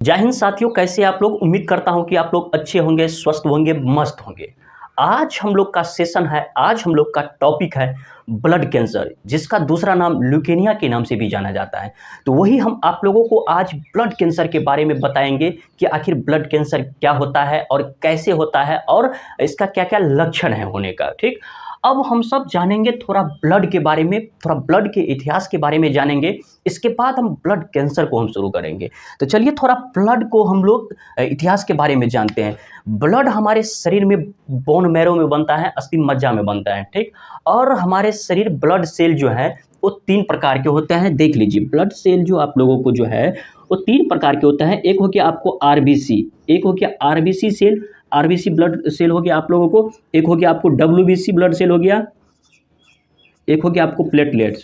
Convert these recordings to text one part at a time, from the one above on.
जय हिंद साथियों, कैसे आप लोग। उम्मीद करता हूं कि आप लोग अच्छे होंगे, स्वस्थ होंगे, मस्त होंगे। आज हम लोग का सेशन है, आज हम लोग का टॉपिक है ब्लड कैंसर, जिसका दूसरा नाम ल्यूकेमिया के नाम से भी जाना जाता है। तो वही हम आप लोगों को आज ब्लड कैंसर के बारे में बताएंगे कि आखिर ब्लड कैंसर क्या होता है और कैसे होता है और इसका क्या क्या लक्षण है होने का। ठीक, अब हम सब जानेंगे थोड़ा ब्लड के बारे में, थोड़ा ब्लड के इतिहास के बारे में जानेंगे। इसके बाद हम ब्लड कैंसर को हम शुरू करेंगे। तो चलिए थोड़ा ब्लड को हम लोग इतिहास के बारे में जानते हैं। ब्लड हमारे शरीर में बोन मैरो में बनता है, अस्थि मज्जा में बनता है। ठीक, और हमारे शरीर ब्लड सेल जो है वो 3 प्रकार के होते हैं। देख लीजिए, ब्लड सेल जो आप लोगों को जो है वो 3 प्रकार के होता है। एक हो गया आपको आरबीसी, एक हो गया RBC cell, RBC blood cell हो गया आप लोगों को। एक हो गया आपको डब्ल्यूबीसी ब्लड सेल हो गया। एक हो गया आपको प्लेटलेट्स,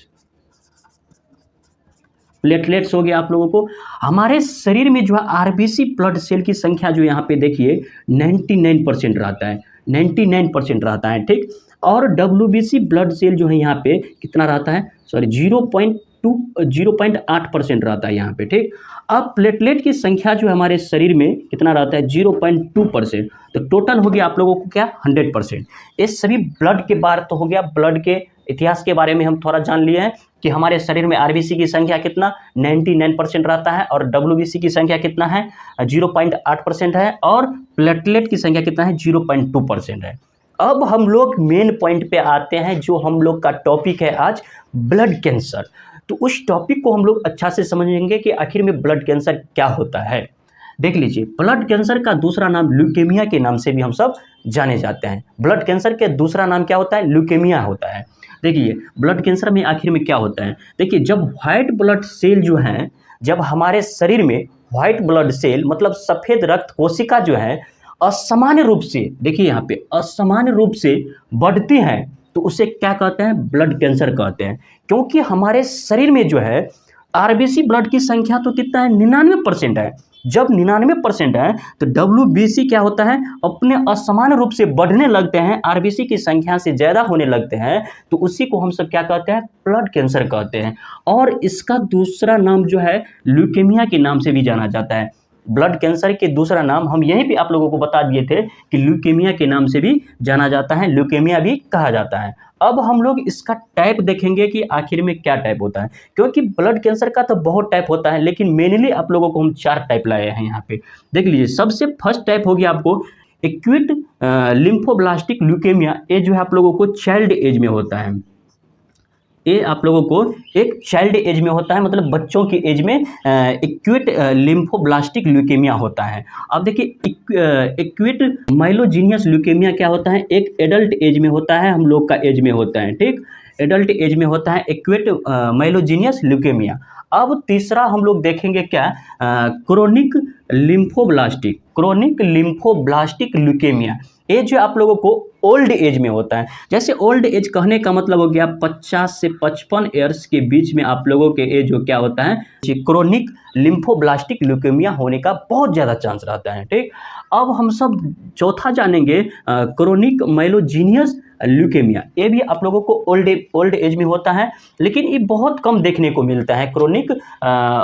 प्लेटलेट्स हो गया आप लोगों को। हमारे शरीर में जो है आरबीसी ब्लड सेल की संख्या जो यहाँ पे देखिए 99% रहता है, 99% रहता है। ठीक, और डब्ल्यूबीसी ब्लड सेल जो है यहाँ पे कितना रहता है, सॉरी 0.8% रहता है यहाँ पे। ठीक, अब प्लेटलेट की संख्या जो हमारे शरीर में कितना रहता है, 0.2%। तो टोटल हो गया आप लोगों को क्या, 100%। ये सभी ब्लड के बारे तो हो गया, ब्लड के इतिहास के बारे में हम थोड़ा जान लिए हैं कि हमारे शरीर में आरबीसी की संख्या कितना 99% रहता है और डब्ल्यूबीसी की संख्या कितना है 0.8% है और प्लेटलेट की संख्या कितना है 0.2% है। अब हम लोग मेन पॉइंट पे आते हैं, जो हम लोग का टॉपिक है आज, ब्लड कैंसर। तो उस टॉपिक को हम लोग अच्छा से समझेंगे कि आखिर में ब्लड कैंसर क्या होता है। देख लीजिए, ब्लड कैंसर का दूसरा नाम ल्यूकेमिया के नाम से भी हम सब जाने जाते हैं। ब्लड कैंसर के दूसरा नाम क्या होता है, ल्यूकेमिया होता है। देखिए ब्लड कैंसर में आखिर में क्या होता है, देखिए जब व्हाइट ब्लड सेल जो है, जब हमारे शरीर में व्हाइट ब्लड सेल मतलब सफ़ेद रक्त कोशिका जो है असामान्य रूप से, देखिए यहाँ पे असामान्य रूप से बढ़ती हैं, तो उसे क्या कहते हैं, ब्लड कैंसर कहते हैं। क्योंकि हमारे शरीर में जो है आरबीसी ब्लड की संख्या तो कितना है, 99% है। जब 99% है तो डब्ल्यूबीसी क्या होता है, अपने असामान्य रूप से बढ़ने लगते हैं, आरबीसी की संख्या से ज़्यादा होने लगते हैं, तो उसी को हम सब क्या कहते हैं, ब्लड कैंसर कहते हैं। और इसका दूसरा नाम जो है ल्यूकेमिया के नाम से भी जाना जाता है। ब्लड कैंसर के दूसरा नाम हम यहीं पे आप लोगों को बता दिए थे कि ल्यूकेमिया के नाम से भी जाना जाता है, ल्यूकेमिया भी कहा जाता है। अब हम लोग इसका टाइप देखेंगे कि आखिर में क्या टाइप होता है, क्योंकि ब्लड कैंसर का तो बहुत टाइप होता है, लेकिन मेनली आप लोगों को हम 4 टाइप लाए हैं यहाँ पे। देख लीजिए, सबसे फर्स्ट टाइप हो गया आपको एक्यूट लिम्फोब्लास्टिक ल्यूकेमिया। ये जो है आप लोगों को चाइल्ड एज में होता है। ये आप लोगों को एक चाइल्ड एज में होता है, मतलब बच्चों की एज में एक्यूट लिम्फोब्लास्टिक ल्यूकेमिया होता है। अब देखिए एक्यूट माइलोजीनियस ल्यूकेमिया क्या होता है, एक एडल्ट एज में होता है, हम लोग का एज में होता है। ठीक, एडल्ट एज में होता है एक्यूट माइलोजीनियस ल्यूकेमिया। अब तीसरा हम लोग देखेंगे क्या, chronic lymphoblastic, chronic lymphoblastic leukaemia. ये जो आप लोगों को ओल्ड एज में होता है। जैसे ओल्ड एज कहने का मतलब हो गया 50 से 55 ईयर्स के बीच में आप लोगों के एज जो क्या होता है, क्रोनिक लिम्फोब्लास्टिक ल्यूकेमिया होने का बहुत ज़्यादा चांस रहता है। ठीक, अब हम सब चौथा जानेंगे क्रोनिक माइलोजीनियस ल्यूकेमिया। ये भी आप लोगों को ओल्ड एज में होता है, लेकिन ये बहुत कम देखने को मिलता है क्रोनिक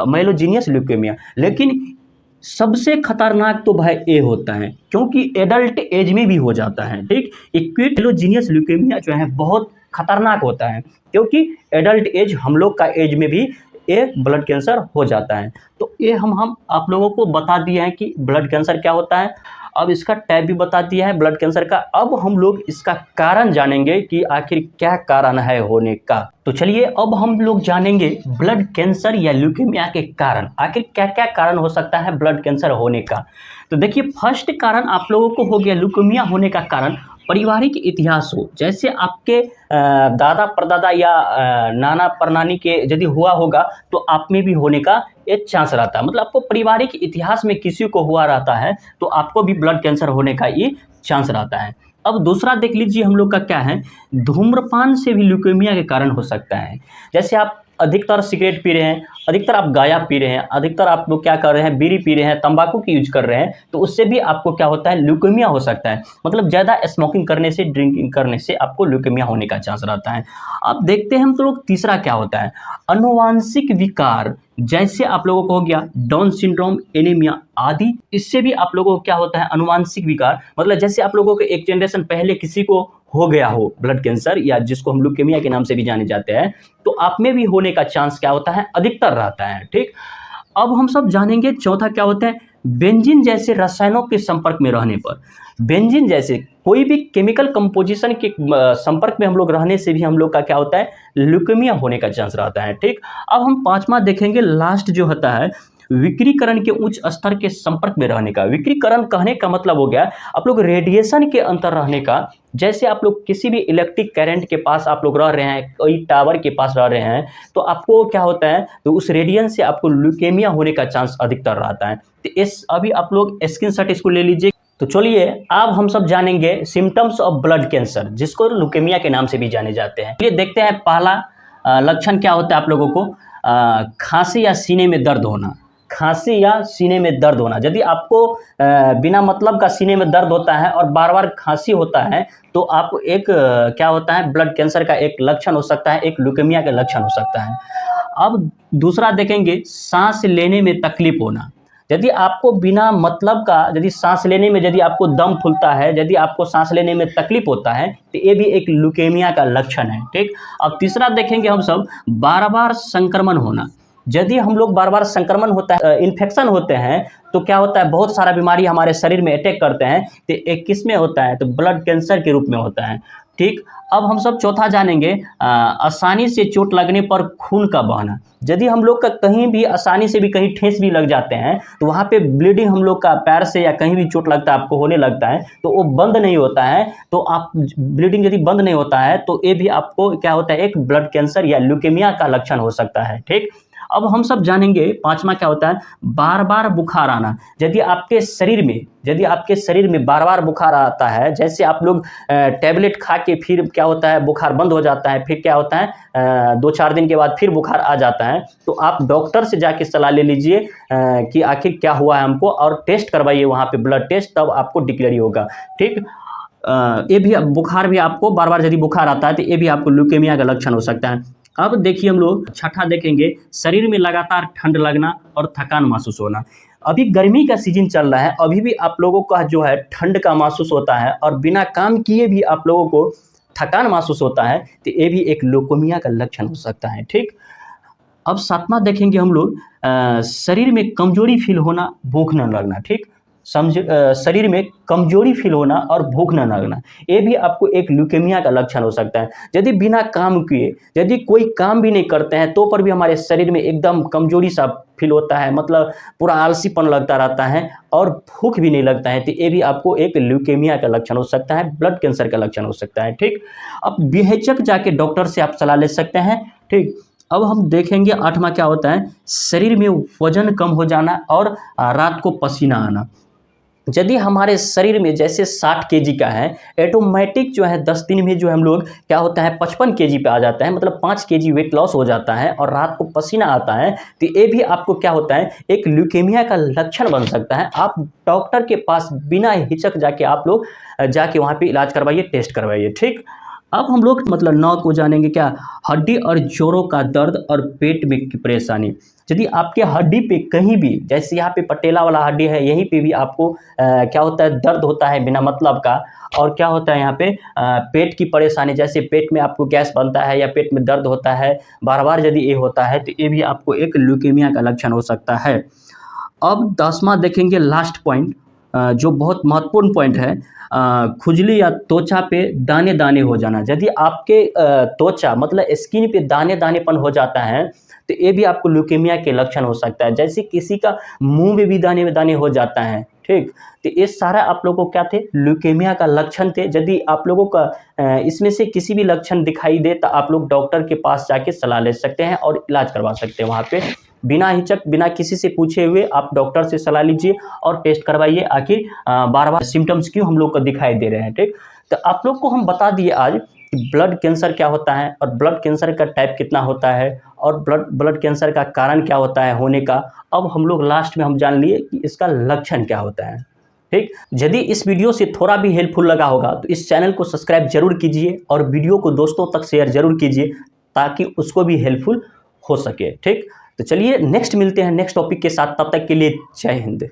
माइलोजीनियस ल्यूकेमिया। लेकिन सबसे खतरनाक तो भाई ए होता है, क्योंकि एडल्ट एज में भी हो जाता है। ठीक, एक्यूट माइलोजीनियस ल्यूकेमिया जो है बहुत खतरनाक होता है, क्योंकि एडल्ट एज हम लोग का एज में भी ये ब्लड कैंसर हो जाता है। तो ये हम आप लोगों को बता दिए हैं कि ब्लड कैंसर क्या होता है। अब इसका टाइप भी बता दिया है ब्लड कैंसर का। अब हम लोग इसका कारण जानेंगे कि आखिर क्या कारण है होने का। तो चलिए अब हम लोग जानेंगे ब्लड कैंसर या ल्यूकेमिया के कारण, आखिर क्या क्या कारण हो सकता है ब्लड कैंसर होने का। तो देखिए, फर्स्ट कारण आप लोगों को हो गया ल्यूकेमिया होने का कारण पारिवारिक इतिहास हो। जैसे आपके दादा परदादा या नाना परनानी के यदि हुआ होगा तो आप में भी होने का एक चांस रहता है, मतलब आपको पारिवारिक इतिहास में किसी को हुआ रहता है तो आपको भी ब्लड कैंसर होने का ये चांस रहता है। अब दूसरा देख लीजिए हम लोग का क्या है, धूम्रपान से भी ल्यूकेमिया के कारण हो सकता है। जैसे आप अधिकतर सिगरेट पी रहे हैं, अधिकतर आप गांजा पी रहे हैं, अधिकतर आप लोग क्या कर रहे हैं, बीड़ी पी रहे हैं, तंबाकू की यूज कर रहे हैं, तो उससे भी आपको क्या होता है, ल्यूकेमिया हो सकता है। मतलब ज़्यादा स्मोकिंग करने से, ड्रिंकिंग करने से आपको ल्यूकेमिया होने का चांस रहता है। अब देखते हैं हम तो लोग तीसरा क्या होता है, अनुवांशिक विकार, जैसे आप लोगों को हो गया डाउन सिंड्रोम, एनीमिया आदि। इससे भी आप लोगों को क्या होता है, अनुवांशिक विकार, मतलब जैसे आप लोगों के एक जनरेशन पहले किसी को हो गया हो ब्लड कैंसर, या जिसको हम ल्यूकेमिया के नाम से भी जाने जाते हैं, तो आप में भी होने का चांस क्या होता है, अधिकतर रहता है। ठीक, अब हम सब जानेंगे चौथा क्या होता है, बेंजीन जैसे रसायनों के संपर्क में रहने पर। बेंजीन जैसे कोई भी केमिकल कंपोजिशन के संपर्क में हम लोग रहने से भी हम लोग का क्या होता है, ल्यूकेमिया होने का चांस रहता है। ठीक, अब हम पांचवा देखेंगे, लास्ट जो होता है, विकिरण के उच्च स्तर के संपर्क में रहने का। विकिरण कहने का मतलब हो गया आप लोग रेडिएशन के अंतर रहने का। जैसे आप लोग किसी भी इलेक्ट्रिक करंट के पास आप लोग रह रहे हैं, कोई टावर के पास रह रहे हैं, तो आपको क्या होता है, तो उस रेडियन से आपको ल्यूकेमिया होने का चांस अधिकतर रहता है। तो इस अभी आप लोग स्क्रीनशॉट इसको ले लीजिए। तो चलिए अब हम सब जानेंगे सिम्टम्स ऑफ ब्लड कैंसर, जिसको ल्यूकेमिया के नाम से भी जाने जाते हैं। ये देखते हैं पहला लक्षण क्या होता है आप लोगों को, खांसी या सीने में दर्द होना। खांसी या सीने में दर्द होना, यदि आपको बिना मतलब का सीने में दर्द होता है और बार बार खांसी होता है, तो आपको एक क्या होता है, ब्लड कैंसर का एक लक्षण हो सकता है, एक ल्यूकेमिया का लक्षण हो सकता है। अब दूसरा देखेंगे, सांस लेने में तकलीफ होना। यदि आपको बिना मतलब का, यदि सांस लेने में, यदि आपको दम फूलता है, यदि आपको सांस लेने में तकलीफ होता है, तो ये भी एक ल्यूकेमिया का लक्षण है। ठीक, अब तीसरा देखेंगे हम सब, बार बार संक्रमण होना। यदि हम लोग बार बार संक्रमण होता है, इन्फेक्शन होते हैं, तो क्या होता है, बहुत सारा बीमारी हमारे शरीर में अटैक करते हैं, तो एक किस में होता है, तो ब्लड कैंसर के रूप में होता है। ठीक, अब हम सब चौथा जानेंगे, आसानी से चोट लगने पर खून का बहना। यदि हम लोग का कहीं भी आसानी से भी कहीं ठेस भी लग जाते हैं, तो वहाँ पे ब्लीडिंग हम लोग का पैर से या कहीं भी चोट लगता है, आपको होने लगता है, तो वो बंद नहीं होता है, तो आप ब्लीडिंग यदि बंद नहीं होता है, तो ये भी आपको क्या होता है, एक ब्लड कैंसर या ल्यूकेमिया का लक्षण हो सकता है। ठीक, अब हम सब जानेंगे पांचवा क्या होता है, बार बार बुखार आना। यदि आपके शरीर में बार बार बुखार आता है, जैसे आप लोग टैबलेट खा के फिर क्या होता है, बुखार बंद हो जाता है, फिर क्या होता है, 2-4 दिन के बाद फिर बुखार आ जाता है, तो आप डॉक्टर से जाके सलाह ले लीजिए कि आखिर क्या हुआ है हमको, और टेस्ट करवाइए वहाँ पे ब्लड टेस्ट, तब आपको डिक्लेयर होगा। ठीक, ये भी बुखार भी आपको बार बार यदि बुखार आता है, तो ये भी आपको ल्यूकेमिया का लक्षण हो सकता है। अब देखिए हम लोग छठा देखेंगे, शरीर में लगातार ठंड लगना और थकान महसूस होना। अभी गर्मी का सीजन चल रहा है, अभी भी आप लोगों का जो है ठंड का महसूस होता है, और बिना काम किए भी आप लोगों को थकान महसूस होता है, तो ये भी एक ल्यूकेमिया का लक्षण हो सकता है। ठीक, अब सातवां देखेंगे हम लोग, शरीर में कमजोरी फील होना, भूख न लगना। ठीक, शरीर में कमजोरी फील होना और भूख न लगना, ये भी आपको एक ल्यूकेमिया का लक्षण हो सकता है। यदि बिना काम किए, यदि कोई काम भी नहीं करते हैं, तो पर भी हमारे शरीर में एकदम कमजोरी सा फील होता है, मतलब पूरा आलसीपन लगता रहता है और भूख भी नहीं लगता है, तो ये भी आपको एक ल्यूकेमिया का लक्षण हो सकता है, ब्लड कैंसर का लक्षण हो सकता है। ठीक, अब बेहिचक जाके डॉक्टर से आप सलाह ले सकते हैं। ठीक, अब हम देखेंगे आठवां क्या होता है, शरीर में वजन कम हो जाना और रात को पसीना आना। यदि हमारे शरीर में जैसे 60 केजी का है, ऑटोमेटिक जो है 10 दिन में जो हम लोग क्या होता है 55 केजी पे आ जाता है, मतलब 5 केजी वेट लॉस हो जाता है, और रात को पसीना आता है, तो ये भी आपको क्या होता है, एक ल्यूकेमिया का लक्षण बन सकता है। आप डॉक्टर के पास बिना हिचक जाके आप लोग जाके वहाँ पे इलाज करवाइए, टेस्ट करवाइए। ठीक, अब हम लोग मतलब 9 को जानेंगे, क्या, हड्डी और जोड़ों का दर्द और पेट में की परेशानी। यदि आपके हड्डी पे कहीं भी, जैसे यहाँ पे पटेला वाला हड्डी है, यहीं पे भी आपको क्या होता है, दर्द होता है बिना मतलब का, और क्या होता है यहाँ पे पेट की परेशानी, जैसे पेट में आपको गैस बनता है या पेट में दर्द होता है, बार बार यदि ये होता है, तो ये भी आपको एक ल्यूकेमिया का लक्षण हो सकता है। अब 10वां देखेंगे, लास्ट पॉइंट, जो बहुत महत्वपूर्ण पॉइंट है, खुजली या त्वचा पे दाने दाने हो जाना। यदि आपके त्वचा मतलब स्किन पे दाने दानेपन हो जाता है, तो ये भी आपको ल्यूकेमिया के लक्षण हो सकता है। जैसे किसी का मुंह में भी दाने दाने हो जाता है। ठीक, तो ये सारा आप लोगों को क्या थे, ल्यूकेमिया का लक्षण थे। यदि आप लोगों का इसमें से किसी भी लक्षण दिखाई दे, तो आप लोग डॉक्टर के पास जाके सलाह ले सकते हैं और इलाज करवा सकते हैं। वहाँ पे बिना हिचक, बिना किसी से पूछे हुए आप डॉक्टर से सलाह लीजिए और टेस्ट करवाइए, आखिर बार बार सिम्टम्स क्यों हम लोग को दिखाई दे रहे हैं। ठीक, तो आप लोग को हम बता दिए आज कि ब्लड कैंसर क्या होता है और ब्लड कैंसर का टाइप कितना होता है और ब्लड कैंसर का कारण क्या होता है होने का। अब हम लोग लास्ट में हम जान लिए कि इसका लक्षण क्या होता है। ठीक, यदि इस वीडियो से थोड़ा भी हेल्पफुल लगा होगा तो इस चैनल को सब्सक्राइब जरूर कीजिए और वीडियो को दोस्तों तक शेयर जरूर कीजिए ताकि उसको भी हेल्पफुल हो सके। ठीक, तो चलिए नेक्स्ट मिलते हैं नेक्स्ट टॉपिक के साथ, तब तक के लिए जय हिंद।